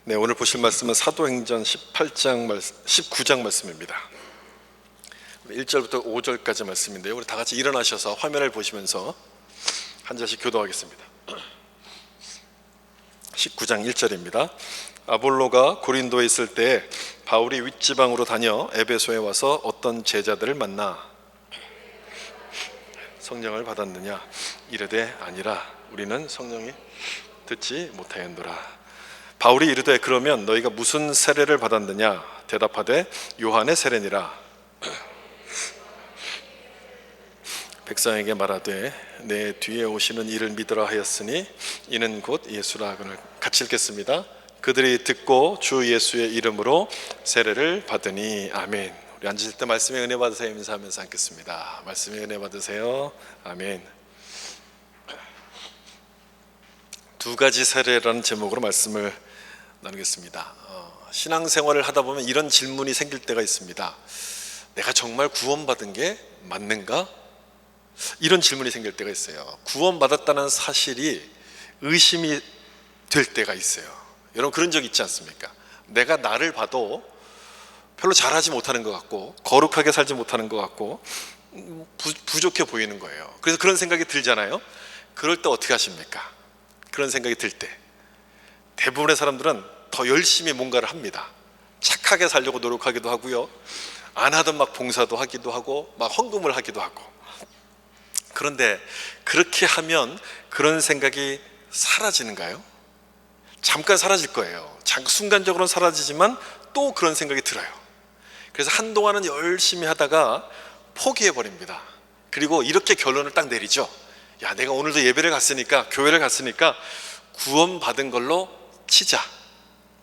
네, 오늘 보실 말씀은 사도행전 19장 말씀입니다. 1절부터 5절까지 말씀인데요. 우리 다 같이 일어나셔서 화면을 보시면서 한 절씩 교도하겠습니다. 19장 1절입니다. 아볼로가 고린도에 있을 때 바울이 윗지방으로 다녀 에베소에 와서 어떤 제자들을 만나 성령을 받았느냐 이르되 아니라 우리는 성령이 듣지 못하였노라. 바울이 이르되 그러면 너희가 무슨 세례를 받았느냐 대답하되 요한의 세례니라. 백성에게 말하되 내 뒤에 오시는 이를 믿으라 하였으니 이는 곧 예수라. 같이 읽겠습니다. 그들이 듣고 주 예수의 이름으로 세례를 받으니 아멘. 우리 앉으실 때 말씀의 은혜 받으세요 인사하면서 앉겠습니다. 말씀의 은혜 받으세요. 아멘. 두 가지 세례라는 제목으로 말씀을 나누겠습니다. 신앙생활을 하다 보면 이런 질문이 생길 때가 있습니다. 내가 정말 구원받은 게 맞는가? 이런 질문이 생길 때가 있어요. 구원받았다는 사실이 의심이 될 때가 있어요. 여러분 그런 적 있지 않습니까? 내가 나를 봐도 별로 잘하지 못하는 것 같고 거룩하게 살지 못하는 것 같고 부족해 보이는 거예요. 그래서 그런 생각이 들잖아요. 그럴 때 어떻게 하십니까? 그런 생각이 들 때 대부분의 사람들은 더 열심히 뭔가를 합니다. 착하게 살려고 노력하기도 하고요, 안 하던 막 봉사도 하기도 하고 막 헌금을 하기도 하고. 그런데 그렇게 하면 그런 생각이 사라지는가요? 잠깐 사라질 거예요. 순간적으로는 사라지지만 또 그런 생각이 들어요. 그래서 한동안은 열심히 하다가 포기해버립니다. 그리고 이렇게 결론을 딱 내리죠. 야, 내가 오늘도 예배를 갔으니까, 교회를 갔으니까 구원받은 걸로 치자.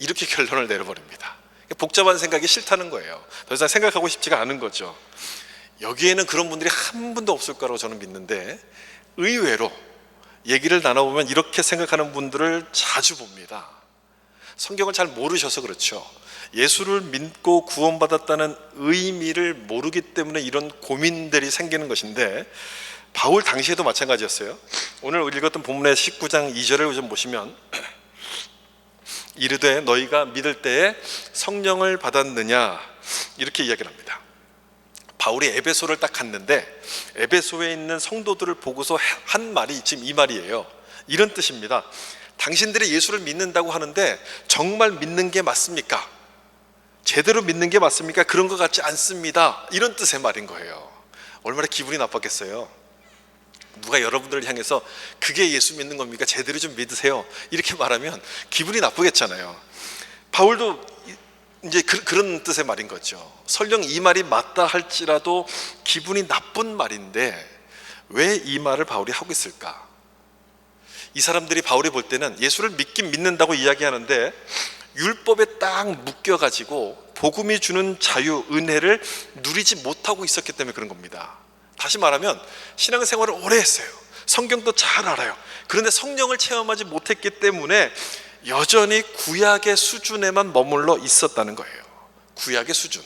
이렇게 결론을 내려버립니다. 복잡한 생각이 싫다는 거예요. 더 이상 생각하고 싶지가 않은 거죠. 여기에는 그런 분들이 한 분도 없을 거라고 저는 믿는데, 의외로 얘기를 나눠보면 이렇게 생각하는 분들을 자주 봅니다. 성경을 잘 모르셔서 그렇죠. 예수를 믿고 구원받았다는 의미를 모르기 때문에 이런 고민들이 생기는 것인데, 바울 당시에도 마찬가지였어요. 오늘 읽었던 본문의 19장 2절을 좀 보시면 이르되 너희가 믿을 때에 성령을 받았느냐 이렇게 이야기를 합니다. 바울이 에베소를 딱 갔는데 에베소에 있는 성도들을 보고서 한 말이 지금 이 말이에요. 이런 뜻입니다. 당신들이 예수를 믿는다고 하는데 정말 믿는 게 맞습니까? 제대로 믿는 게 맞습니까? 그런 것 같지 않습니다. 이런 뜻의 말인 거예요. 얼마나 기분이 나빴겠어요. 누가 여러분들을 향해서 그게 예수 믿는 겁니까? 제대로 좀 믿으세요. 이렇게 말하면 기분이 나쁘겠잖아요. 바울도 이제 그런 뜻의 말인 거죠. 설령 이 말이 맞다 할지라도 기분이 나쁜 말인데 왜 이 말을 바울이 하고 있을까? 이 사람들이 바울이 볼 때는 예수를 믿긴 믿는다고 이야기하는데 율법에 딱 묶여가지고 복음이 주는 자유, 은혜를 누리지 못하고 있었기 때문에 그런 겁니다. 다시 말하면 신앙생활을 오래 했어요. 성경도 잘 알아요. 그런데 성령을 체험하지 못했기 때문에 여전히 구약의 수준에만 머물러 있었다는 거예요. 구약의 수준.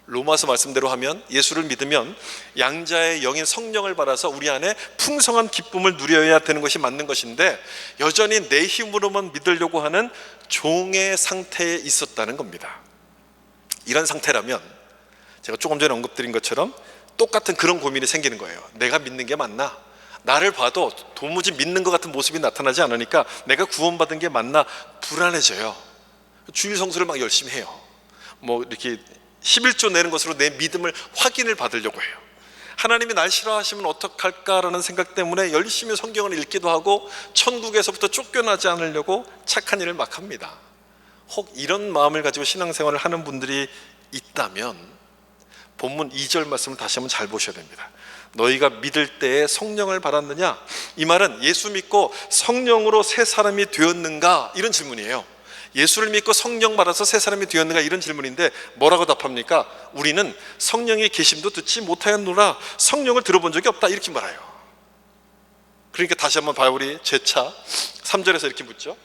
로마서 말씀대로 하면 예수를 믿으면 양자의 영인 성령을 받아서 우리 안에 풍성한 기쁨을 누려야 되는 것이 맞는 것인데 여전히 내 힘으로만 믿으려고 하는 종의 상태에 있었다는 겁니다. 이런 상태라면 제가 조금 전에 언급드린 것처럼 똑같은 그런 고민이 생기는 거예요. 내가 믿는 게 맞나? 나를 봐도 도무지 믿는 것 같은 모습이 나타나지 않으니까 내가 구원받은 게 맞나 불안해져요. 주일 성수를 막 열심히 해요. 뭐 이렇게 11조 내는 것으로 내 믿음을 확인을 받으려고 해요. 하나님이 날 싫어하시면 어떡할까라는 생각 때문에 열심히 성경을 읽기도 하고 천국에서부터 쫓겨나지 않으려고 착한 일을 막 합니다. 혹 이런 마음을 가지고 신앙생활을 하는 분들이 있다면 본문 2절 말씀을 다시 한번 잘 보셔야 됩니다. 너희가 믿을 때에 성령을 받았느냐? 이 말은 예수 믿고 성령으로 새 사람이 되었는가? 이런 질문이에요. 예수를 믿고 성령 받아서 새 사람이 되었는가? 이런 질문인데 뭐라고 답합니까? 우리는 성령의 계심도 듣지 못하였노라. 성령을 들어본 적이 없다. 이렇게 말해요. 그러니까 다시 한번 바울이 재차 3절에서 이렇게 묻죠.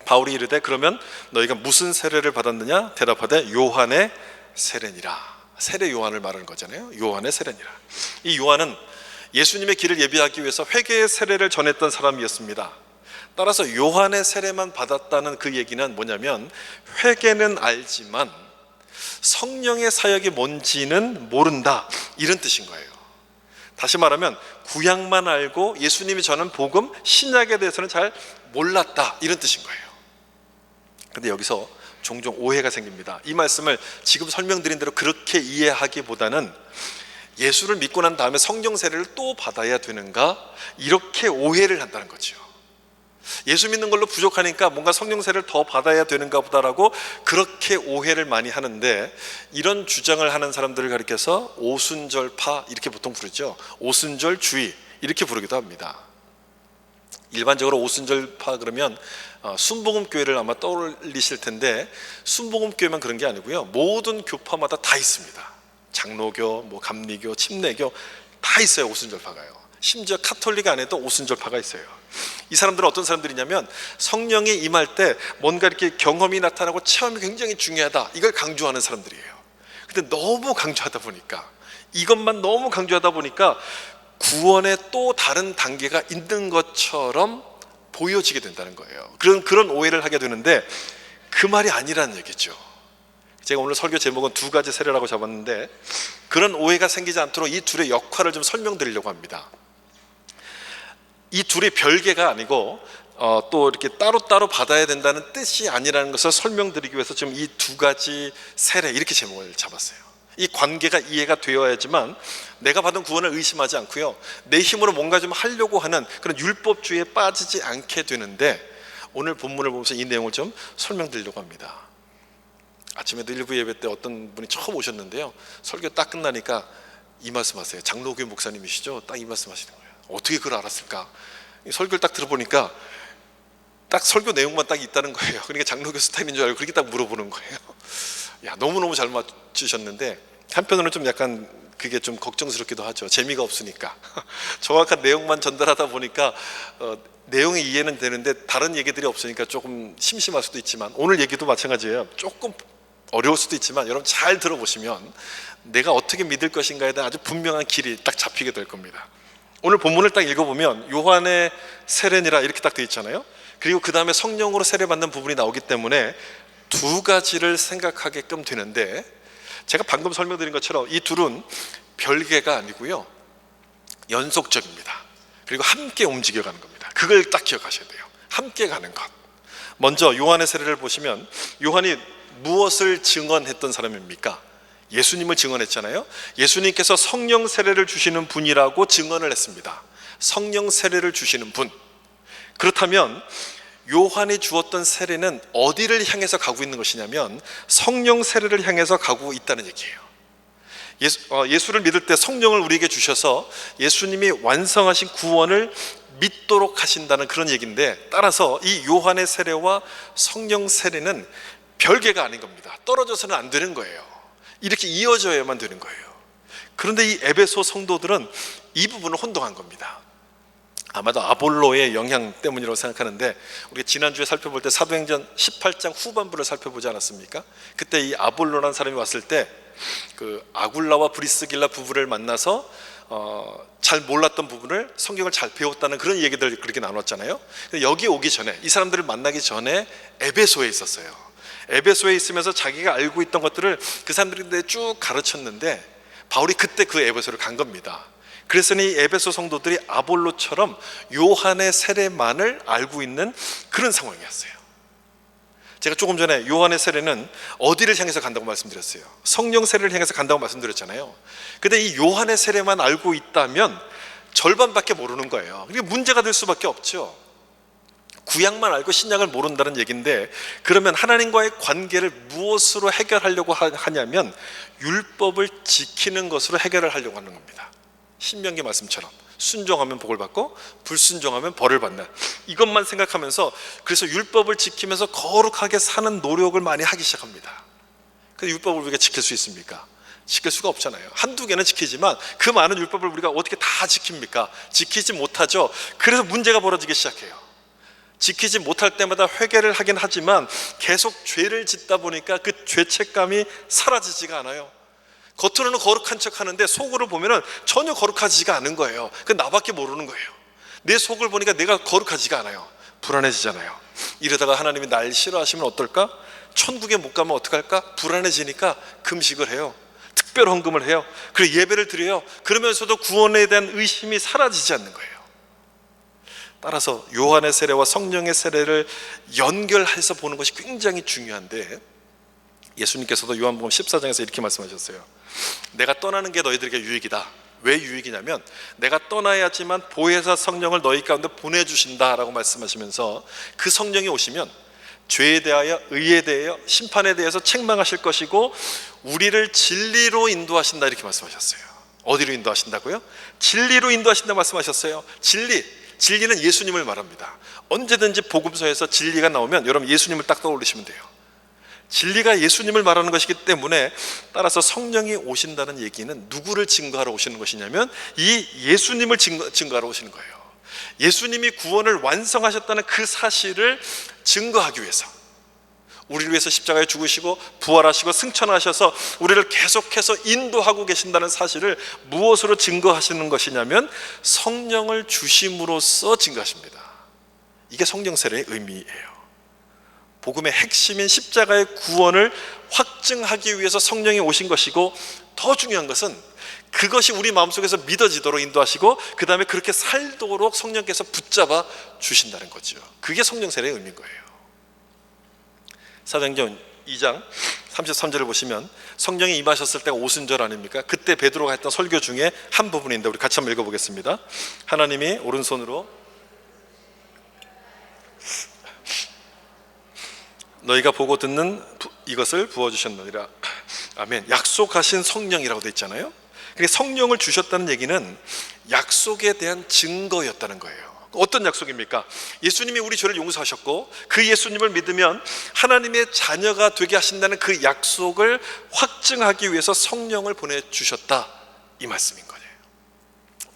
바울이 이르되 그러면 너희가 무슨 세례를 받았느냐? 대답하되 요한의 세례니라. 세례 요한을 말하는 거잖아요. 요한의 세례니라. 이 요한은 예수님의 길을 예비하기 위해서 회개의 세례를 전했던 사람이었습니다. 따라서 요한의 세례만 받았다는 그 얘기는 뭐냐면, 회개는 알지만 성령의 사역이 뭔지는 모른다, 이런 뜻인 거예요. 다시 말하면 구약만 알고 예수님이 전한 복음, 신약에 대해서는 잘 몰랐다, 이런 뜻인 거예요. 근데 여기서 종종 오해가 생깁니다. 이 말씀을 지금 설명드린 대로 그렇게 이해하기보다는 예수를 믿고 난 다음에 성령 세례를 또 받아야 되는가, 이렇게 오해를 한다는 거죠. 예수 믿는 걸로 부족하니까 뭔가 성령 세례를 더 받아야 되는가 보다라고 그렇게 오해를 많이 하는데, 이런 주장을 하는 사람들을 가리켜서 오순절파, 이렇게 보통 부르죠. 오순절주의, 이렇게 부르기도 합니다. 일반적으로 오순절파 그러면 순복음교회를 아마 떠올리실 텐데, 순복음교회만 그런 게 아니고요, 모든 교파마다 다 있습니다. 장로교, 감리교, 침례교 다 있어요. 오순절파가요. 심지어 카톨릭 안에도 오순절파가 있어요. 이 사람들은 어떤 사람들이냐면, 성령이 임할 때 뭔가 이렇게 경험이 나타나고 체험이 굉장히 중요하다, 이걸 강조하는 사람들이에요. 근데 너무 강조하다 보니까, 이것만 너무 강조하다 보니까 구원에 또 다른 단계가 있는 것처럼 보여지게 된다는 거예요. 그런 오해를 하게 되는데, 그 말이 아니라는 얘기죠. 제가 오늘 설교 제목은 두 가지 세례라고 잡았는데, 그런 오해가 생기지 않도록 이 둘의 역할을 좀 설명드리려고 합니다. 이 둘이 별개가 아니고 또 이렇게 따로따로 받아야 된다는 뜻이 아니라는 것을 설명드리기 위해서 지금 이 두 가지 세례, 이렇게 제목을 잡았어요. 이 관계가 이해가 되어야지만 내가 받은 구원을 의심하지 않고요, 내 힘으로 뭔가 좀 하려고 하는 그런 율법주의에 빠지지 않게 되는데, 오늘 본문을 보면서 이 내용을 좀 설명드리려고 합니다. 아침에도 일부 예배 때 어떤 분이 처음 오셨는데요, 설교 딱 끝나니까 이 말씀하세요. 장로교회 목사님이시죠? 딱 이 말씀하시는 거예요. 어떻게 그걸 알았을까? 설교를 딱 들어보니까 딱 설교 내용만 딱 있다는 거예요. 그러니까 장로교 스타일인 줄 알고 그렇게 딱 물어보는 거예요. 야, 너무너무 잘 맞추셨는데 한편으로는 좀 약간 그게 좀 걱정스럽기도 하죠. 재미가 없으니까. 정확한 내용만 전달하다 보니까 내용의 이해는 되는데 다른 얘기들이 없으니까 조금 심심할 수도 있지만, 오늘 얘기도 마찬가지예요. 조금 어려울 수도 있지만 여러분 잘 들어보시면 내가 어떻게 믿을 것인가에 대한 아주 분명한 길이 딱 잡히게 될 겁니다. 오늘 본문을 딱 읽어보면 요한의 세례니라 이렇게 딱 되어 있잖아요. 그리고 그 다음에 성령으로 세례받는 부분이 나오기 때문에 두 가지를 생각하게끔 되는데, 제가 방금 설명드린 것처럼 이 둘은 별개가 아니고요, 연속적입니다. 그리고 함께 움직여가는 겁니다. 그걸 딱 기억하셔야 돼요. 함께 가는 것. 먼저 요한의 세례를 보시면, 요한이 무엇을 증언했던 사람입니까? 예수님을 증언했잖아요. 예수님께서 성령 세례를 주시는 분이라고 증언을 했습니다. 성령 세례를 주시는 분. 그렇다면 요한이 주었던 세례는 어디를 향해서 가고 있는 것이냐면, 성령 세례를 향해서 가고 있다는 얘기예요. 예수를 믿을 때 성령을 우리에게 주셔서 예수님이 완성하신 구원을 믿도록 하신다는 그런 얘기인데, 따라서 이 요한의 세례와 성령 세례는 별개가 아닌 겁니다. 떨어져서는 안 되는 거예요. 이렇게 이어져야만 되는 거예요. 그런데 이 에베소 성도들은 이 부분을 혼동한 겁니다. 아마도 아볼로의 영향 때문이라고 생각하는데, 우리가 지난주에 살펴볼 때 사도행전 18장 후반부를 살펴보지 않았습니까? 그때 이 아볼로라는 사람이 왔을 때 그 아굴라와 브리스길라 부부를 만나서 잘 몰랐던 부분을 성경을 잘 배웠다는 그런 얘기들 그렇게 나눴잖아요. 여기 오기 전에, 이 사람들을 만나기 전에 에베소에 있었어요. 에베소에 있으면서 자기가 알고 있던 것들을 그 사람들인데 쭉 가르쳤는데, 바울이 그때 그 에베소를 간 겁니다. 그래서 이 에베소 성도들이 아볼로처럼 요한의 세례만을 알고 있는 그런 상황이었어요. 제가 조금 전에 요한의 세례는 어디를 향해서 간다고 말씀드렸어요? 성령 세례를 향해서 간다고 말씀드렸잖아요. 근데 이 요한의 세례만 알고 있다면 절반밖에 모르는 거예요. 그게 문제가 될 수밖에 없죠. 구약만 알고 신약을 모른다는 얘기인데, 그러면 하나님과의 관계를 무엇으로 해결하려고 하냐면 율법을 지키는 것으로 해결을 하려고 하는 겁니다. 신명기 말씀처럼 순종하면 복을 받고 불순종하면 벌을 받는, 이것만 생각하면서, 그래서 율법을 지키면서 거룩하게 사는 노력을 많이 하기 시작합니다. 근데 율법을 우리가 지킬 수 있습니까? 지킬 수가 없잖아요. 한두 개는 지키지만 그 많은 율법을 우리가 어떻게 다 지킵니까? 지키지 못하죠. 그래서 문제가 벌어지기 시작해요. 지키지 못할 때마다 회개를 하긴 하지만 계속 죄를 짓다 보니까 그 죄책감이 사라지지가 않아요. 겉으로는 거룩한 척 하는데 속으로 보면은 전혀 거룩하지가 않은 거예요. 그 나밖에 모르는 거예요. 내 속을 보니까 내가 거룩하지가 않아요. 불안해지잖아요. 이러다가 하나님이 날 싫어하시면 어떨까? 천국에 못 가면 어떡할까? 불안해지니까 금식을 해요. 특별 헌금을 해요. 그리고 예배를 드려요. 그러면서도 구원에 대한 의심이 사라지지 않는 거예요. 따라서 요한의 세례와 성령의 세례를 연결해서 보는 것이 굉장히 중요한데, 예수님께서도 요한복음 14장에서 이렇게 말씀하셨어요. 내가 떠나는 게 너희들에게 유익이다. 왜 유익이냐면 내가 떠나야지만 보혜사 성령을 너희 가운데 보내주신다라고 말씀하시면서, 그 성령이 오시면 죄에 대하여, 의에 대하여, 심판에 대해서 책망하실 것이고 우리를 진리로 인도하신다, 이렇게 말씀하셨어요. 어디로 인도하신다고요? 진리로 인도하신다 말씀하셨어요. 진리는 예수님을 말합니다. 언제든지 복음서에서 진리가 나오면 여러분 예수님을 딱 떠올리시면 돼요. 진리가 예수님을 말하는 것이기 때문에, 따라서 성령이 오신다는 얘기는 누구를 증거하러 오시는 것이냐면 이 예수님을 증거하러 오시는 거예요. 예수님이 구원을 완성하셨다는 그 사실을 증거하기 위해서, 우리를 위해서 십자가에 죽으시고 부활하시고 승천하셔서 우리를 계속해서 인도하고 계신다는 사실을 무엇으로 증거하시는 것이냐면 성령을 주심으로써 증거하십니다. 이게 성령 세례의 의미예요. 복음의 핵심인 십자가의 구원을 확증하기 위해서 성령이 오신 것이고, 더 중요한 것은 그것이 우리 마음속에서 믿어지도록 인도하시고 그 다음에 그렇게 살도록 성령께서 붙잡아 주신다는 거죠. 그게 성령 세례의 의미인 거예요. 사도행전 2장 33절을 보시면 성령이 임하셨을 때가 오순절 아닙니까? 그때 베드로가 했던 설교 중에 한 부분인데 우리 같이 한번 읽어보겠습니다. 하나님이 오른손으로 너희가 보고 듣는 이것을 부어주셨느니라. 아멘. 약속하신 성령이라고 되어 있잖아요. 그러니까 성령을 주셨다는 얘기는 약속에 대한 증거였다는 거예요. 어떤 약속입니까? 예수님이 우리 죄를 용서하셨고 그 예수님을 믿으면 하나님의 자녀가 되게 하신다는 그 약속을 확증하기 위해서 성령을 보내주셨다, 이 말씀인 거예요.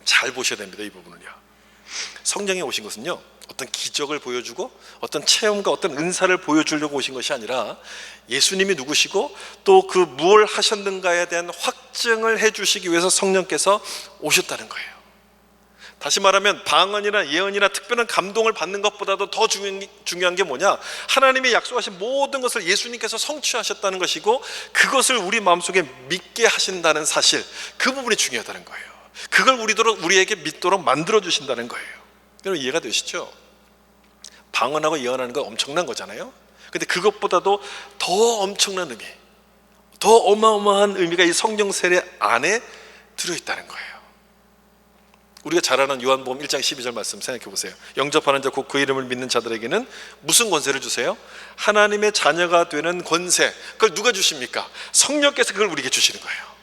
잘 보셔야 됩니다. 이 부분을요. 성령이 오신 것은요, 어떤 기적을 보여주고 어떤 체험과 어떤 은사를 보여주려고 오신 것이 아니라 예수님이 누구시고 또 그 무엇을 하셨는가에 대한 확증을 해주시기 위해서 성령께서 오셨다는 거예요. 다시 말하면 방언이나 예언이나 특별한 감동을 받는 것보다도 더 중요한 게 뭐냐? 하나님이 약속하신 모든 것을 예수님께서 성취하셨다는 것이고 그것을 우리 마음속에 믿게 하신다는 사실, 그 부분이 중요하다는 거예요. 그걸 우리에게 믿도록 만들어 주신다는 거예요. 여러분 이해가 되시죠? 방언하고 예언하는 건 엄청난 거잖아요. 근데 그것보다도 더 엄청난 의미, 더 어마어마한 의미가 이 성령 세례 안에 들어있다는 거예요. 우리가 잘 아는 요한복음 1장 12절 말씀 생각해 보세요. 영접하는 자 곧 그 이름을 믿는 자들에게는 무슨 권세를 주세요? 하나님의 자녀가 되는 권세. 그걸 누가 주십니까? 성령께서 그걸 우리에게 주시는 거예요.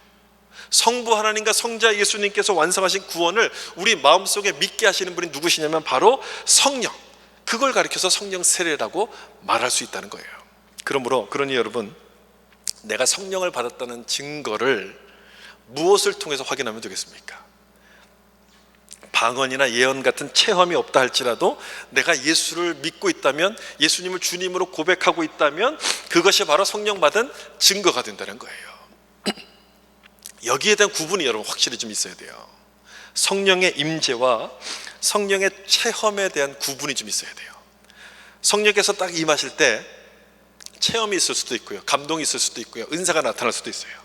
성부 하나님과 성자 예수님께서 완성하신 구원을 우리 마음속에 믿게 하시는 분이 누구시냐면 바로 성령. 그걸 가리켜서 성령 세례라고 말할 수 있다는 거예요. 그러니 여러분, 내가 성령을 받았다는 증거를 무엇을 통해서 확인하면 되겠습니까? 방언이나 예언 같은 체험이 없다 할지라도 내가 예수를 믿고 있다면, 예수님을 주님으로 고백하고 있다면 그것이 바로 성령 받은 증거가 된다는 거예요. 여기에 대한 구분이 여러분 확실히 좀 있어야 돼요. 성령의 임재와 성령의 체험에 대한 구분이 좀 있어야 돼요. 성령께서 딱 임하실 때 체험이 있을 수도 있고요, 감동이 있을 수도 있고요, 은사가 나타날 수도 있어요.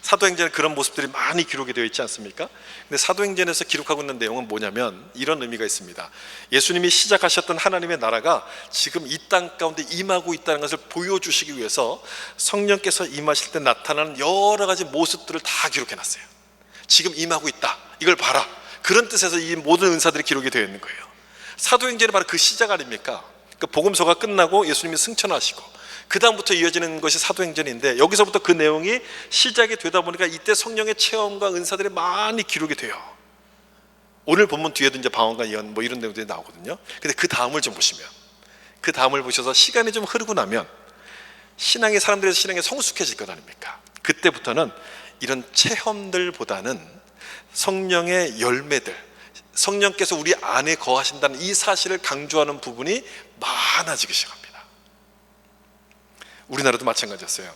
사도행전에 그런 모습들이 많이 기록이 되어 있지 않습니까? 근데 사도행전에서 기록하고 있는 내용은 뭐냐면 이런 의미가 있습니다. 예수님이 시작하셨던 하나님의 나라가 지금 이 땅 가운데 임하고 있다는 것을 보여주시기 위해서 성령께서 임하실 때 나타나는 여러 가지 모습들을 다 기록해놨어요. 지금 임하고 있다, 이걸 봐라, 그런 뜻에서 이 모든 은사들이 기록이 되어 있는 거예요. 사도행전이 바로 그 시작 아닙니까? 그 복음서가 끝나고 예수님이 승천하시고 그 다음부터 이어지는 것이 사도행전인데, 여기서부터 그 내용이 시작이 되다 보니까 이때 성령의 체험과 은사들이 많이 기록이 돼요. 오늘 본문 뒤에도 이제 방언과 예언 뭐 이런 내용들이 나오거든요. 근데 그 다음을 좀 보시면, 그 다음을 보셔서 시간이 좀 흐르고 나면 사람들의 신앙이 성숙해질 것 아닙니까? 그때부터는 이런 체험들보다는 성령의 열매들, 성령께서 우리 안에 거하신다는 이 사실을 강조하는 부분이 많아지기 시작합니다. 우리나라도 마찬가지였어요.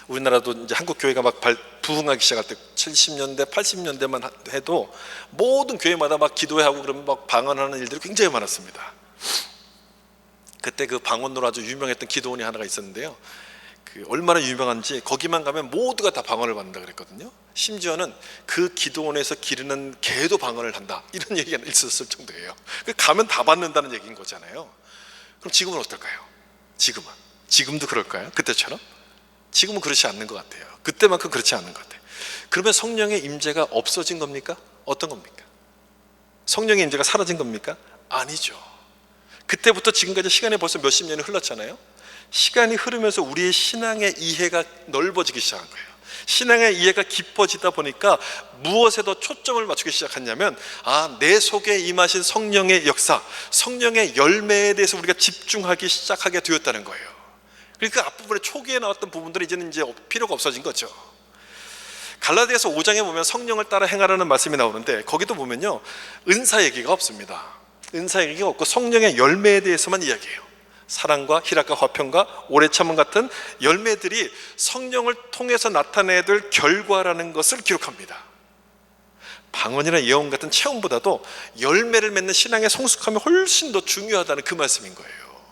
우리나라도 이제 한국 교회가 막 부흥하기 시작할 때 70년대, 80년대만 해도 모든 교회마다 막 기도회하고 그러면 막 방언하는 일들이 굉장히 많았습니다. 그때 그 방언으로 아주 유명했던 기도원이 하나가 있었는데요. 그 얼마나 유명한지 거기만 가면 모두가 다 방언을 받는다 그랬거든요. 심지어는 그 기도원에서 기르는 개도 방언을 한다, 이런 얘기가 있었을 정도예요. 가면 다 받는다는 얘기인 거잖아요. 그럼 지금은 어떨까요? 지금도 그럴까요? 그때처럼? 지금은 그렇지 않는 것 같아요. 그때만큼 그렇지 않는 것 같아요. 그러면 성령의 임재가 없어진 겁니까? 어떤 겁니까? 성령의 임재가 사라진 겁니까? 아니죠. 그때부터 지금까지 시간이 벌써 몇십 년이 흘렀잖아요. 시간이 흐르면서 우리의 신앙의 이해가 넓어지기 시작한 거예요. 신앙의 이해가 깊어지다 보니까 무엇에 더 초점을 맞추기 시작했냐면, 내 속에 임하신 성령의 역사, 성령의 열매에 대해서 우리가 집중하기 시작하게 되었다는 거예요. 그러니까 앞부분에 초기에 나왔던 부분들이 이제는 이제 필요가 없어진 거죠. 갈라디아서 5장에 보면 성령을 따라 행하라는 말씀이 나오는데, 거기도 보면요, 은사 얘기가 없습니다. 은사 얘기가 없고 성령의 열매에 대해서만 이야기해요. 사랑과 희락과 화평과 오래 참음 같은 열매들이 성령을 통해서 나타내야 될 결과라는 것을 기록합니다. 방언이나 예언 같은 체험보다도 열매를 맺는 신앙의 성숙함이 훨씬 더 중요하다는 그 말씀인 거예요.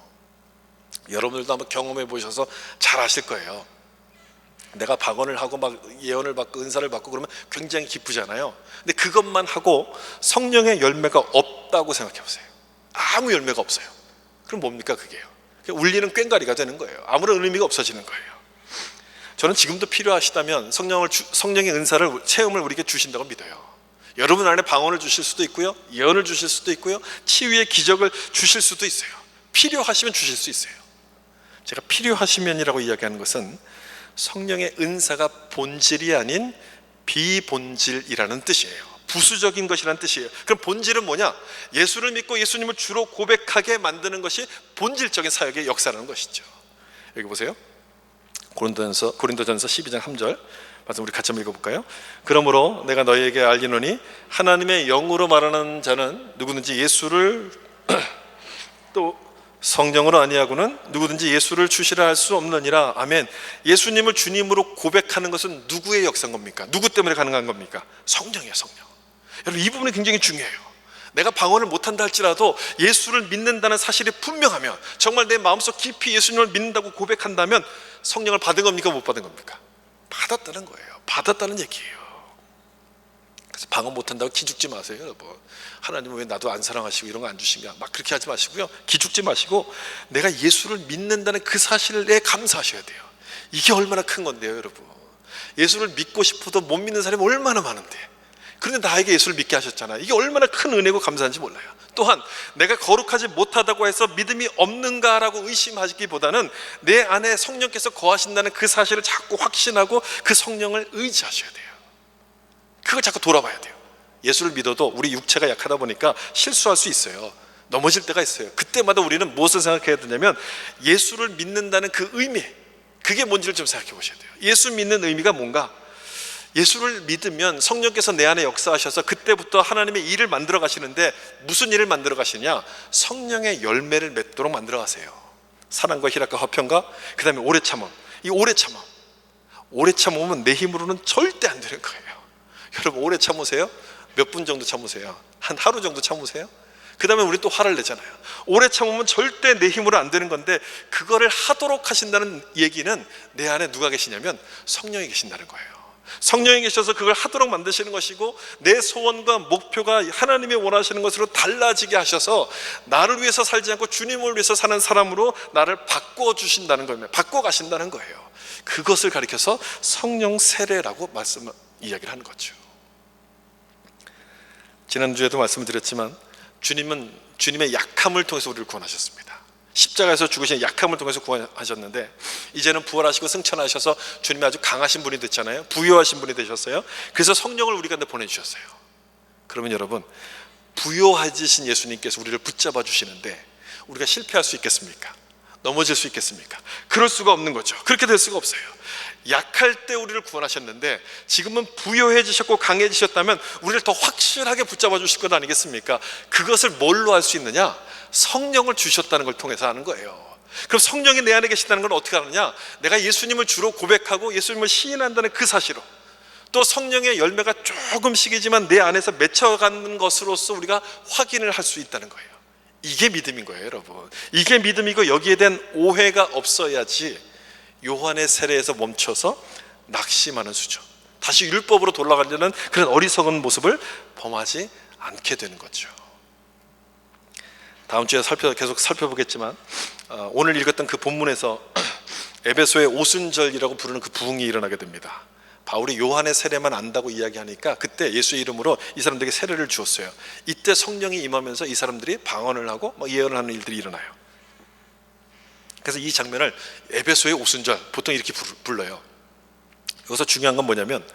여러분들도 한번 경험해 보셔서 잘 아실 거예요. 내가 방언을 하고 막 예언을 받고 은사를 받고 그러면 굉장히 기쁘잖아요. 근데 그것만 하고 성령의 열매가 없다고 생각해 보세요. 아무 열매가 없어요. 그럼 뭡니까 그게요? 울리는 꽹과리가 되는 거예요. 아무런 의미가 없어지는 거예요. 저는 지금도 필요하시다면 성령의 은사를, 체험을 우리에게 주신다고 믿어요. 여러분 안에 방언을 주실 수도 있고요, 예언을 주실 수도 있고요, 치유의 기적을 주실 수도 있어요. 필요하시면 주실 수 있어요. 제가 필요하시면이라고 이야기하는 것은 성령의 은사가 본질이 아닌 비본질이라는 뜻이에요. 부수적인 것이라는 뜻이에요. 그럼 본질은 뭐냐? 예수를 믿고 예수님을 주로 고백하게 만드는 것이 본질적인 사역의 역사라는 것이죠. 여기 보세요. 고린도전서 12장 3절 말씀 우리 같이 한번 읽어볼까요? 그러므로 내가 너희에게 알리노니 하나님의 영으로 말하는 자는 누구든지 예수를 또 성령으로 아니하고는 누구든지 예수를 주시라 할 수 없느니라. 아멘. 예수님을 주님으로 고백하는 것은 누구의 역사인 겁니까? 누구 때문에 가능한 겁니까? 성령이에요, 성령. 여러분, 이 부분이 굉장히 중요해요. 내가 방언을 못한다 할지라도 예수를 믿는다는 사실이 분명하면, 정말 내 마음속 깊이 예수님을 믿는다고 고백한다면 성령을 받은 겁니까? 못 받은 겁니까? 받았다는 거예요. 받았다는 얘기예요. 그래서 방언 못한다고 기죽지 마세요, 여러분. 하나님은 왜 나도 안 사랑하시고 이런 거 안 주신가, 막 그렇게 하지 마시고요. 기죽지 마시고 내가 예수를 믿는다는 그 사실에 감사하셔야 돼요. 이게 얼마나 큰 건데요, 여러분. 예수를 믿고 싶어도 못 믿는 사람이 얼마나 많은데, 그런데 나에게 예수를 믿게 하셨잖아요. 이게 얼마나 큰 은혜고 감사한지 몰라요. 또한 내가 거룩하지 못하다고 해서 믿음이 없는가라고 의심하기보다는 내 안에 성령께서 거하신다는 그 사실을 자꾸 확신하고 그 성령을 의지하셔야 돼요. 그걸 자꾸 돌아봐야 돼요. 예수를 믿어도 우리 육체가 약하다 보니까 실수할 수 있어요. 넘어질 때가 있어요. 그때마다 우리는 무엇을 생각해야 되냐면, 예수를 믿는다는 그 의미, 그게 뭔지를 좀 생각해 보셔야 돼요. 예수 믿는 의미가 뭔가? 예수를 믿으면 성령께서 내 안에 역사하셔서 그때부터 하나님의 일을 만들어 가시는데, 무슨 일을 만들어 가시냐? 성령의 열매를 맺도록 만들어 가세요. 사랑과 희락과 화평과 그 다음에 오래 참음. 이 오래 참음은 내 힘으로는 절대 안 되는 거예요. 여러분, 오래 참으세요? 몇 분 정도 참으세요? 한 하루 정도 참으세요? 그 다음에 우리 또 화를 내잖아요. 오래 참으면 절대 내 힘으로 안 되는 건데, 그거를 하도록 하신다는 얘기는 내 안에 누가 계시냐면 성령이 계신다는 거예요. 성령이 계셔서 그걸 하도록 만드시는 것이고, 내 소원과 목표가 하나님이 원하시는 것으로 달라지게 하셔서 나를 위해서 살지 않고 주님을 위해서 사는 사람으로 나를 바꿔주신다는 거예요. 바꿔 가신다는 거예요. 그것을 가리켜서 성령 세례라고 이야기를 하는 거죠. 지난주에도 말씀을 드렸지만, 주님은 주님의 약함을 통해서 우리를 구원하셨습니다. 십자가에서 죽으신 약함을 통해서 구원하셨는데, 이제는 부활하시고 승천하셔서 주님이 아주 강하신 분이 됐잖아요. 부요하신 분이 되셨어요. 그래서 성령을 우리 가운데 보내주셨어요. 그러면 여러분, 부요하신 예수님께서 우리를 붙잡아 주시는데 우리가 실패할 수 있겠습니까? 넘어질 수 있겠습니까? 그럴 수가 없는 거죠. 그렇게 될 수가 없어요. 약할 때 우리를 구원하셨는데, 지금은 부요해지셨고 강해지셨다면 우리를 더 확실하게 붙잡아 주실 것 아니겠습니까? 그것을 뭘로 할 수 있느냐? 성령을 주셨다는 걸 통해서 하는 거예요. 그럼 성령이 내 안에 계시다는 건 어떻게 하느냐? 내가 예수님을 주로 고백하고 예수님을 시인한다는 그 사실로, 또 성령의 열매가 조금씩이지만 내 안에서 맺혀가는 것으로서 우리가 확인을 할 수 있다는 거예요. 이게 믿음인 거예요, 여러분. 이게 믿음이고 여기에 대한 오해가 없어야지 요한의 세례에서 멈춰서 낙심하는 수죠. 다시 율법으로 돌아가려는 그런 어리석은 모습을 범하지 않게 되는 거죠. 다음 주에 계속 살펴보겠지만 오늘 읽었던 그 본문에서 에베소의 오순절이라고 부르는 그 부흥이 일어나게 됩니다. 바울이 요한의 세례만 안다고 이야기하니까 그때 예수의 이름으로 이 사람들에게 세례를 주었어요. 이때 성령이 임하면서 이 사람들이 방언을 하고 예언을 하는 일들이 일어나요. 그래서 이 장면을 에베소의 오순절, 보통 이렇게 불러요. 여기서 중요한 건 뭐냐면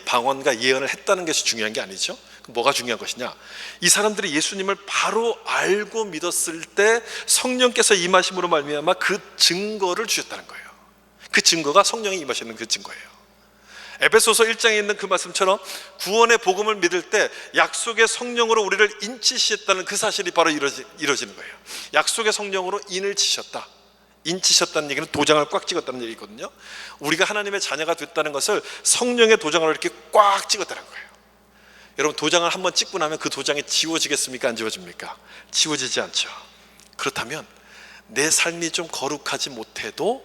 방언과 예언을 했다는 것이 중요한 게 아니죠. 뭐가 중요한 것이냐, 이 사람들이 예수님을 바로 알고 믿었을 때 성령께서 임하심으로 말미암아 그 증거를 주셨다는 거예요. 그 증거가 성령이 임하시는 그 증거예요. 에베소서 1장에 있는 그 말씀처럼 구원의 복음을 믿을 때 약속의 성령으로 우리를 인치시했다는 그 사실이 바로 이루어지는 거예요. 약속의 성령으로 인을 치셨다. 인치셨다는 얘기는 도장을 꽉 찍었다는 얘기거든요. 우리가 하나님의 자녀가 됐다는 것을 성령의 도장으로 이렇게 꽉 찍었다는 거예요. 여러분, 도장을 한번 찍고 나면 그 도장이 지워지겠습니까? 안 지워집니까? 지워지지 않죠. 그렇다면 내 삶이 좀 거룩하지 못해도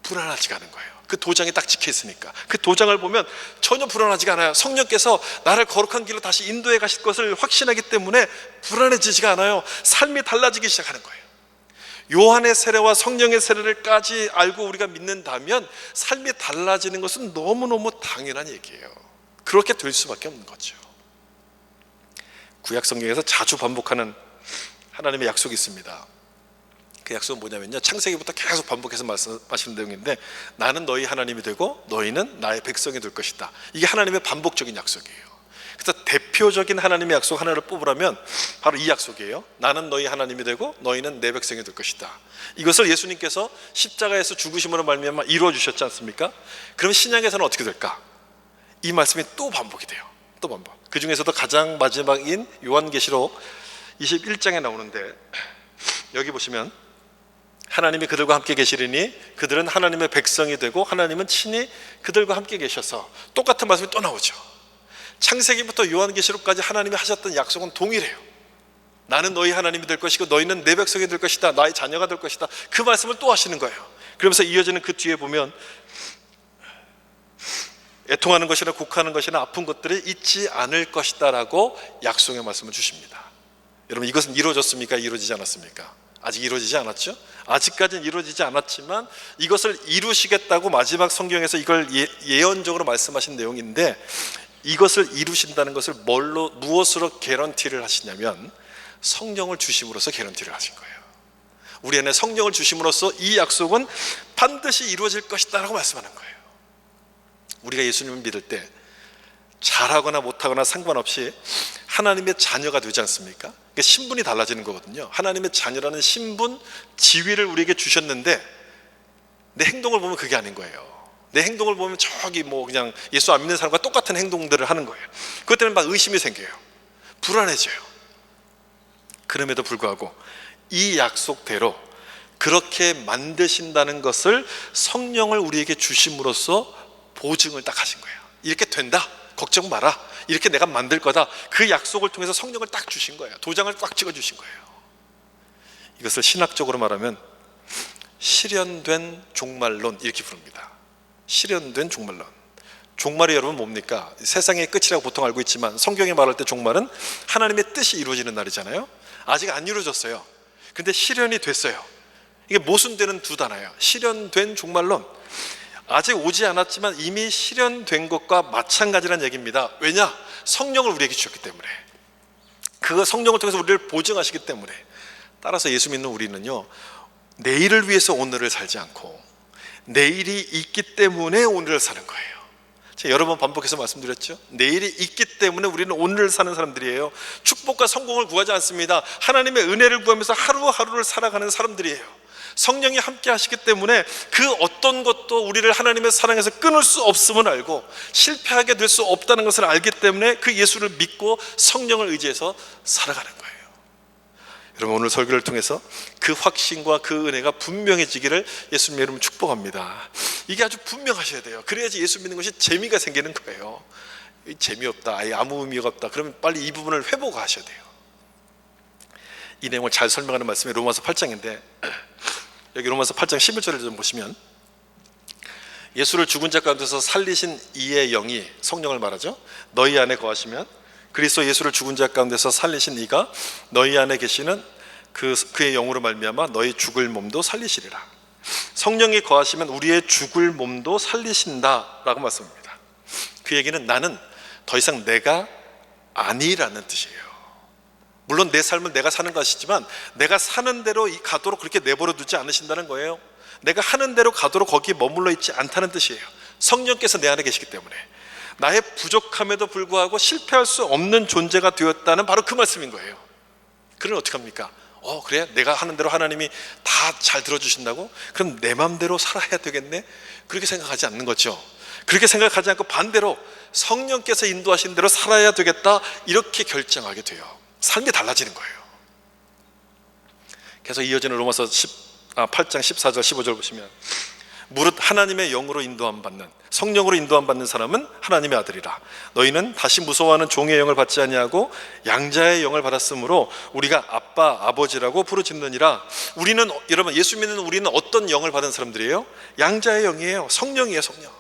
불안하지가 않은 거예요. 그 도장이 딱 찍혀 있으니까. 그 도장을 보면 전혀 불안하지가 않아요. 성령께서 나를 거룩한 길로 다시 인도해 가실 것을 확신하기 때문에 불안해지지가 않아요. 삶이 달라지기 시작하는 거예요. 요한의 세례와 성령의 세례를까지 알고 우리가 믿는다면 삶이 달라지는 것은 너무너무 당연한 얘기예요. 그렇게 될 수밖에 없는 거죠. 구약 성경에서 자주 반복하는 하나님의 약속이 있습니다. 그 약속은 뭐냐면요, 창세기부터 계속 반복해서 말씀하시는 내용인데, 나는 너희 하나님이 되고 너희는 나의 백성이 될 것이다. 이게 하나님의 반복적인 약속이에요. 그래서 대표적인 하나님의 약속 하나를 뽑으라면 바로 이 약속이에요. 나는 너희 하나님이 되고 너희는 내 백성이 될 것이다. 이것을 예수님께서 십자가에서 죽으심으로 말미암아 이루어 주셨지 않습니까? 그럼 신약에서는 어떻게 될까? 이 말씀이 또 반복이 돼요. 또 반복. 그 중에서도 가장 마지막인 요한계시록 21장에 나오는데, 여기 보시면 하나님이 그들과 함께 계시리니 그들은 하나님의 백성이 되고 하나님은 친히 그들과 함께 계셔서, 똑같은 말씀이 또 나오죠. 창세기부터 요한계시록까지 하나님이 하셨던 약속은 동일해요. 나는 너희 하나님이 될 것이고 너희는 내 백성이 될 것이다. 나의 자녀가 될 것이다. 그 말씀을 또 하시는 거예요. 그러면서 이어지는 그 뒤에 보면 애통하는 것이나 곡하는 것이나 아픈 것들이 있지 않을 것이다 라고 약속의 말씀을 주십니다. 여러분, 이것은 이루어졌습니까? 이루어지지 않았습니까? 아직 이루어지지 않았죠? 아직까지는 이루어지지 않았지만 이것을 이루시겠다고 마지막 성경에서 이걸 예언적으로 말씀하신 내용인데, 이것을 이루신다는 것을 무엇으로 개런티를 하시냐면 성령을 주심으로써 개런티를 하신 거예요. 우리 안에 성령을 주심으로써 이 약속은 반드시 이루어질 것이다 라고 말씀하는 거예요. 우리가 예수님을 믿을 때 잘하거나 못하거나 상관없이 하나님의 자녀가 되지 않습니까? 그러니까 신분이 달라지는 거거든요. 하나님의 자녀라는 신분, 지위를 우리에게 주셨는데 내 행동을 보면 그게 아닌 거예요. 내 행동을 보면 저기 그냥 예수 안 믿는 사람과 똑같은 행동들을 하는 거예요. 그것 때문에 막 의심이 생겨요. 불안해져요. 그럼에도 불구하고 이 약속대로 그렇게 만드신다는 것을 성령을 우리에게 주심으로써 보증을 딱 하신 거예요. 이렇게 된다, 걱정 마라, 이렇게 내가 만들 거다. 그 약속을 통해서 성령을 딱 주신 거예요. 도장을 꽉 찍어 주신 거예요. 이것을 신학적으로 말하면 실현된 종말론, 이렇게 부릅니다. 실현된 종말론. 종말이 여러분 뭡니까? 세상의 끝이라고 보통 알고 있지만 성경이 말할 때 종말은 하나님의 뜻이 이루어지는 날이잖아요. 아직 안 이루어졌어요. 근데 실현이 됐어요. 이게 모순되는 두 단어예요. 실현된 종말론. 아직 오지 않았지만 이미 실현된 것과 마찬가지라는 얘기입니다. 왜냐? 성령을 우리에게 주셨기 때문에. 그 성령을 통해서 우리를 보증하시기 때문에. 따라서 예수 믿는 우리는요, 내일을 위해서 오늘을 살지 않고 내일이 있기 때문에 오늘을 사는 거예요. 제가 여러 번 반복해서 말씀드렸죠. 내일이 있기 때문에 우리는 오늘을 사는 사람들이에요. 축복과 성공을 구하지 않습니다. 하나님의 은혜를 구하면서 하루하루를 살아가는 사람들이에요. 성령이 함께 하시기 때문에 그 어떤 것도 우리를 하나님의 사랑에서 끊을 수 없음을 알고 실패하게 될 수 없다는 것을 알기 때문에 그 예수를 믿고 성령을 의지해서 살아가는 거예요. 여러분, 오늘 설교를 통해서 그 확신과 그 은혜가 분명해지기를 예수님의 이름으로 축복합니다. 이게 아주 분명하셔야 돼요. 그래야지 예수 믿는 것이 재미가 생기는 거예요. 재미없다, 아예 아무 의미가 없다, 그러면 빨리 이 부분을 회복하셔야 돼요. 이 내용을 잘 설명하는 말씀이 로마서 8장인데 여기 로마서 8장 11절을 좀 보시면 예수를 죽은 자 가운데서 살리신 이의 영이 성령을 말하죠. 너희 안에 거하시면 그리스도 예수를 죽은 자 가운데서 살리신 이가 너희 안에 계시는 그의 영으로 말미암아 너희 죽을 몸도 살리시리라. 성령이 거하시면 우리의 죽을 몸도 살리신다라고 말씀합니다. 그 얘기는 나는 더 이상 내가 아니라는 뜻이에요. 물론 내 삶은 내가 사는 것이지만 내가 사는 대로 가도록 그렇게 내버려 두지 않으신다는 거예요. 내가 하는 대로 가도록 거기에 머물러 있지 않다는 뜻이에요. 성령께서 내 안에 계시기 때문에 나의 부족함에도 불구하고 실패할 수 없는 존재가 되었다는 바로 그 말씀인 거예요. 그러면 어떻게 합니까? 그래? 내가 하는 대로 하나님이 다 잘 들어주신다고? 그럼 내 마음대로 살아야 되겠네? 그렇게 생각하지 않는 거죠. 그렇게 생각하지 않고 반대로 성령께서 인도하신 대로 살아야 되겠다 이렇게 결정하게 돼요. 삶이 달라지는 거예요. 계속 이어지는 로마서 8장 14절 15절 보시면 무릇 하나님의 영으로 인도함 받는 성령으로 인도함 받는 사람은 하나님의 아들이라. 너희는 다시 무서워하는 종의 영을 받지 아니하고 양자의 영을 받았으므로 우리가 아빠 아버지라고 부르짖느니라. 우리는 여러분 예수 믿는 우리는 어떤 영을 받은 사람들이에요? 양자의 영이에요. 성령이에요. 성령.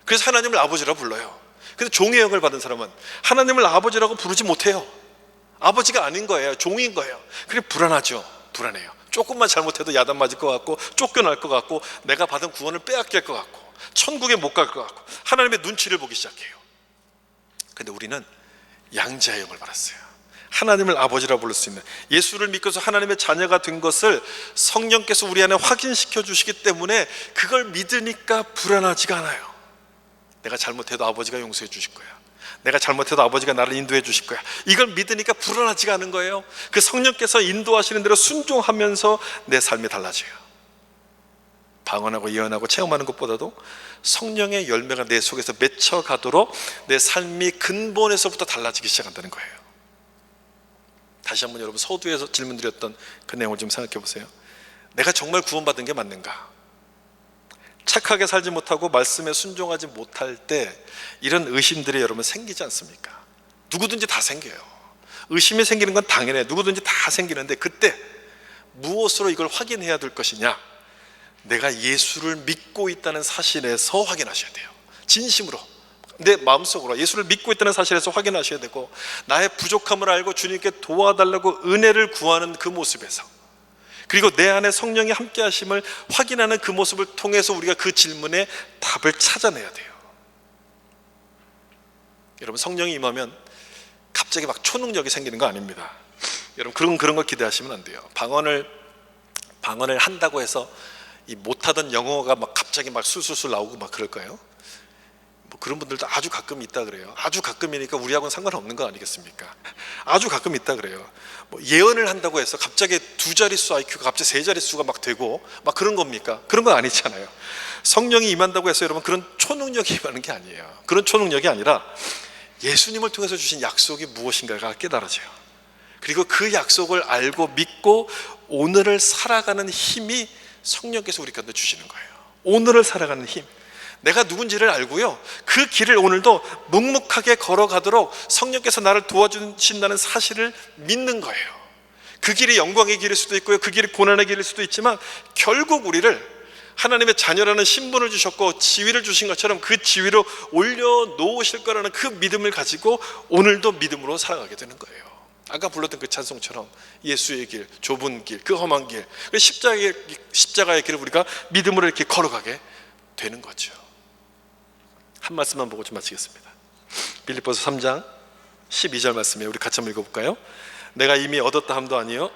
그래서 하나님을 아버지라고 불러요. 그래서 종의 영을 받은 사람은 하나님을 아버지라고 부르지 못해요. 아버지가 아닌 거예요. 종인 거예요. 그래 불안하죠. 불안해요. 조금만 잘못해도 야단 맞을 것 같고 쫓겨날 것 같고 내가 받은 구원을 빼앗길 것 같고 천국에 못 갈 것 같고 하나님의 눈치를 보기 시작해요. 근데 우리는 양자의 영을 받았어요. 하나님을 아버지라고 부를 수 있는, 예수를 믿고서 하나님의 자녀가 된 것을 성령께서 우리 안에 확인시켜 주시기 때문에 그걸 믿으니까 불안하지가 않아요. 내가 잘못해도 아버지가 용서해 주실 거야. 내가 잘못해도 아버지가 나를 인도해 주실 거야. 이걸 믿으니까 불안하지가 않은 거예요. 그 성령께서 인도하시는 대로 순종하면서 내 삶이 달라져요. 방언하고 예언하고 체험하는 것보다도 성령의 열매가 내 속에서 맺혀가도록 내 삶이 근본에서부터 달라지기 시작한다는 거예요. 다시 한번 여러분 서두에서 질문드렸던 그 내용을 좀 생각해 보세요. 내가 정말 구원받은 게 맞는가? 착하게 살지 못하고 말씀에 순종하지 못할 때 이런 의심들이 여러분 생기지 않습니까? 누구든지 다 생겨요. 의심이 생기는 건 당연해요. 누구든지 다 생기는데 그때 무엇으로 이걸 확인해야 될 것이냐? 내가 예수를 믿고 있다는 사실에서 확인하셔야 돼요. 진심으로 내 마음속으로 예수를 믿고 있다는 사실에서 확인하셔야 되고, 나의 부족함을 알고 주님께 도와달라고 은혜를 구하는 그 모습에서, 그리고 내 안에 성령이 함께 하심을 확인하는 그 모습을 통해서 우리가 그 질문에 답을 찾아내야 돼요. 여러분 성령이 임하면 갑자기 막 초능력이 생기는 거 아닙니다. 여러분 그런 걸 기대하시면 안 돼요. 방언을 한다고 해서 이 못하던 영어가 막 갑자기 막 술술술 나오고 막 그럴까요? 뭐 그런 분들도 아주 가끔 있다 그래요. 아주 가끔이니까 우리하고는 상관없는 거 아니겠습니까? 아주 가끔 있다 그래요. 뭐 예언을 한다고 해서 갑자기 2자릿수 IQ가 갑자기 3자릿수가 막 되고 막 그런 겁니까? 그런 건 아니잖아요. 성령이 임한다고 해서 여러분 그런 초능력이 임하는 게 아니에요. 그런 초능력이 아니라 예수님을 통해서 주신 약속이 무엇인가가 깨달아져요. 그리고 그 약속을 알고 믿고 오늘을 살아가는 힘이 성령께서 우리 가운데 주시는 거예요. 오늘을 살아가는 힘, 내가 누군지를 알고요, 그 길을 오늘도 묵묵하게 걸어가도록 성령께서 나를 도와주신다는 사실을 믿는 거예요. 그 길이 영광의 길일 수도 있고요, 그 길이 고난의 길일 수도 있지만 결국 우리를 하나님의 자녀라는 신분을 주셨고 지위를 주신 것처럼 그 지위로 올려놓으실 거라는 그 믿음을 가지고 오늘도 믿음으로 살아가게 되는 거예요. 아까 불렀던 그 찬송처럼 예수의 길, 좁은 길, 그 험한 길, 그 십자가의 길을 우리가 믿음으로 이렇게 걸어가게 되는 거죠. 한 말씀만 보고 좀 마치겠습니다. 빌립보서 3장 12절 말씀이에요. 우리 같이 한번 읽어볼까요? 내가 이미 얻었다 함도 아니요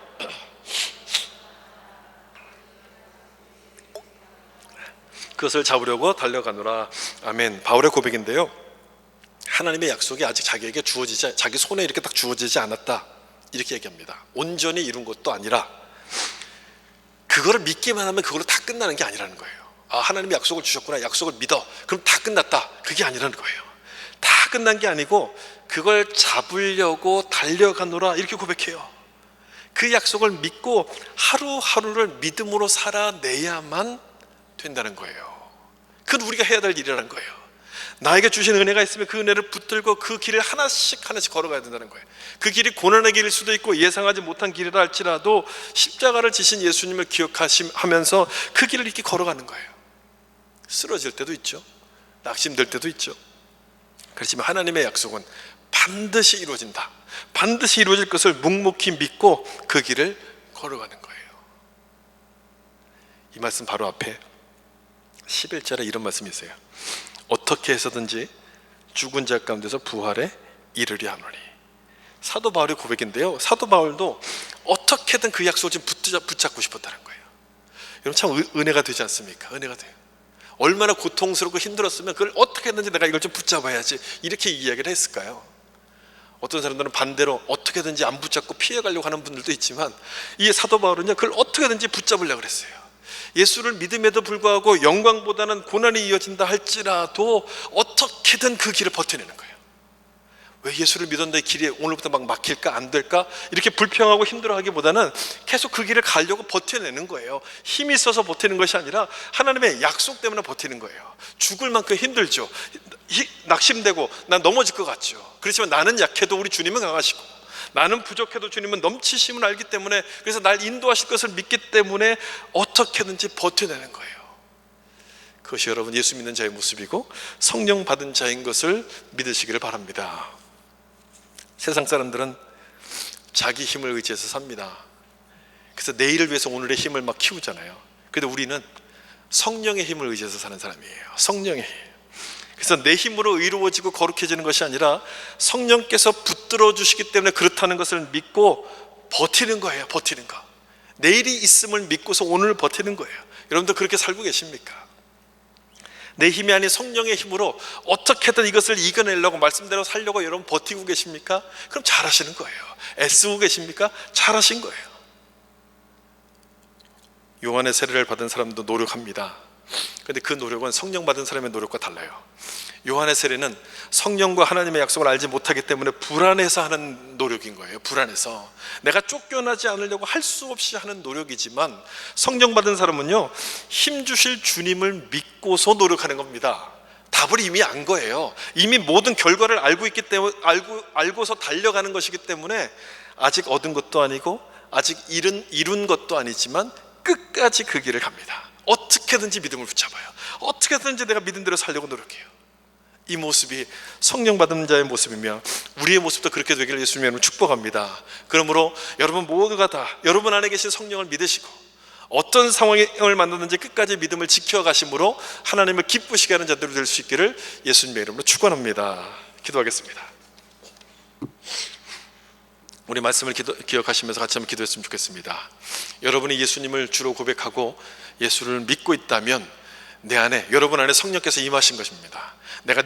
그것을 잡으려고 달려가노라. 아멘. 바울의 고백인데요, 하나님의 약속이 아직 자기에게 주어지지, 자기 손에 이렇게 딱 주어지지 않았다 이렇게 얘기합니다. 온전히 이룬 것도 아니라 그거를 믿기만 하면 그걸로 다 끝나는 게 아니라는 거예요. 아, 하나님이 약속을 주셨구나, 약속을 믿어, 그럼 다 끝났다, 그게 아니라는 거예요. 다 끝난 게 아니고 그걸 잡으려고 달려가노라 이렇게 고백해요. 그 약속을 믿고 하루하루를 믿음으로 살아내야만 된다는 거예요. 그건 우리가 해야 될 일이라는 거예요. 나에게 주신 은혜가 있으면 그 은혜를 붙들고 그 길을 하나씩 걸어가야 된다는 거예요. 그 길이 고난의 길일 수도 있고 예상하지 못한 길이라 할지라도 십자가를 지신 예수님을 기억하면서 그 길을 이렇게 걸어가는 거예요. 쓰러질 때도 있죠. 낙심될 때도 있죠. 그렇지만 하나님의 약속은 반드시 이루어진다. 반드시 이루어질 것을 묵묵히 믿고 그 길을 걸어가는 거예요. 이 말씀 바로 앞에 11절에 이런 말씀이 있어요. 어떻게 해서든지 죽은 자 가운데서 부활에 이르려 하노니. 사도 바울의 고백인데요, 사도 바울도 어떻게든 그 약속을 좀 붙잡고 싶었다는 거예요. 여러분 참 은혜가 되지 않습니까? 은혜가 돼요. 얼마나 고통스럽고 힘들었으면 그걸 어떻게든지 내가 이걸 좀 붙잡아야지 이렇게 이야기를 했을까요? 어떤 사람들은 반대로 어떻게든지 안 붙잡고 피해가려고 하는 분들도 있지만 이 사도 바울은요, 그걸 어떻게든지 붙잡으려고 그랬어요. 예수를 믿음에도 불구하고 영광보다는 고난이 이어진다 할지라도 어떻게든 그 길을 버텨내는 거예요. 왜 예수를 믿었는데 길이 오늘부터 막 막힐까 안 될까 이렇게 불평하고 힘들어하기보다는 계속 그 길을 가려고 버텨내는 거예요. 힘이 있어서 버티는 것이 아니라 하나님의 약속 때문에 버티는 거예요. 죽을 만큼 힘들죠. 낙심되고 난 넘어질 것 같죠. 그렇지만 나는 약해도 우리 주님은 강하시고 나는 부족해도 주님은 넘치심을 알기 때문에, 그래서 날 인도하실 것을 믿기 때문에 어떻게든지 버텨내는 거예요. 그것이 여러분 예수 믿는 자의 모습이고 성령 받은 자인 것을 믿으시기를 바랍니다. 세상 사람들은 자기 힘을 의지해서 삽니다. 그래서 내일을 위해서 오늘의 힘을 막 키우잖아요. 그런데 우리는 성령의 힘을 의지해서 사는 사람이에요. 성령의 힘. 그래서 내 힘으로 의로워지고 거룩해지는 것이 아니라 성령께서 붙들어 주시기 때문에 그렇다는 것을 믿고 버티는 거예요. 버티는 거. 내일이 있음을 믿고서 오늘 버티는 거예요. 여러분도 그렇게 살고 계십니까? 내 힘이 아닌 성령의 힘으로 어떻게든 이것을 이겨내려고, 말씀대로 살려고 여러분 버티고 계십니까? 그럼 잘하시는 거예요. 애쓰고 계십니까? 잘하신 거예요. 요한의 세례를 받은 사람도 노력합니다. 그런데 그 노력은 성령 받은 사람의 노력과 달라요. 요한의 세례는 성령과 하나님의 약속을 알지 못하기 때문에 불안해서 하는 노력인 거예요. 불안해서 내가 쫓겨나지 않으려고 할 수 없이 하는 노력이지만, 성령 받은 사람은요, 힘 주실 주님을 믿고서 노력하는 겁니다. 답을 이미 안 거예요. 이미 모든 결과를 알고 있기 때문에, 알고서 달려가는 것이기 때문에 아직 얻은 것도 아니고 아직 이룬 것도 아니지만 끝까지 그 길을 갑니다. 어떻게든지 믿음을 붙잡아요. 어떻게든지 내가 믿은 대로 살려고 노력해요. 이 모습이 성령 받은 자의 모습이며 우리의 모습도 그렇게 되기를 예수님으로 축복합니다. 그러므로 여러분 모두가 다 여러분 안에 계신 성령을 믿으시고 어떤 상황을 만나든지 끝까지 믿음을 지켜가심으로 하나님을 기쁘시게 하는 자들이 될 수 있기를 예수님의 이름으로 축원합니다. 기도하겠습니다. 우리 말씀을 기억하시면서 같이 한번 기도했으면 좋겠습니다. 여러분이 예수님을 주로 고백하고 예수를 믿고 있다면 내 안에, 여러분 안에 성령께서 임하신 것입니다. 내가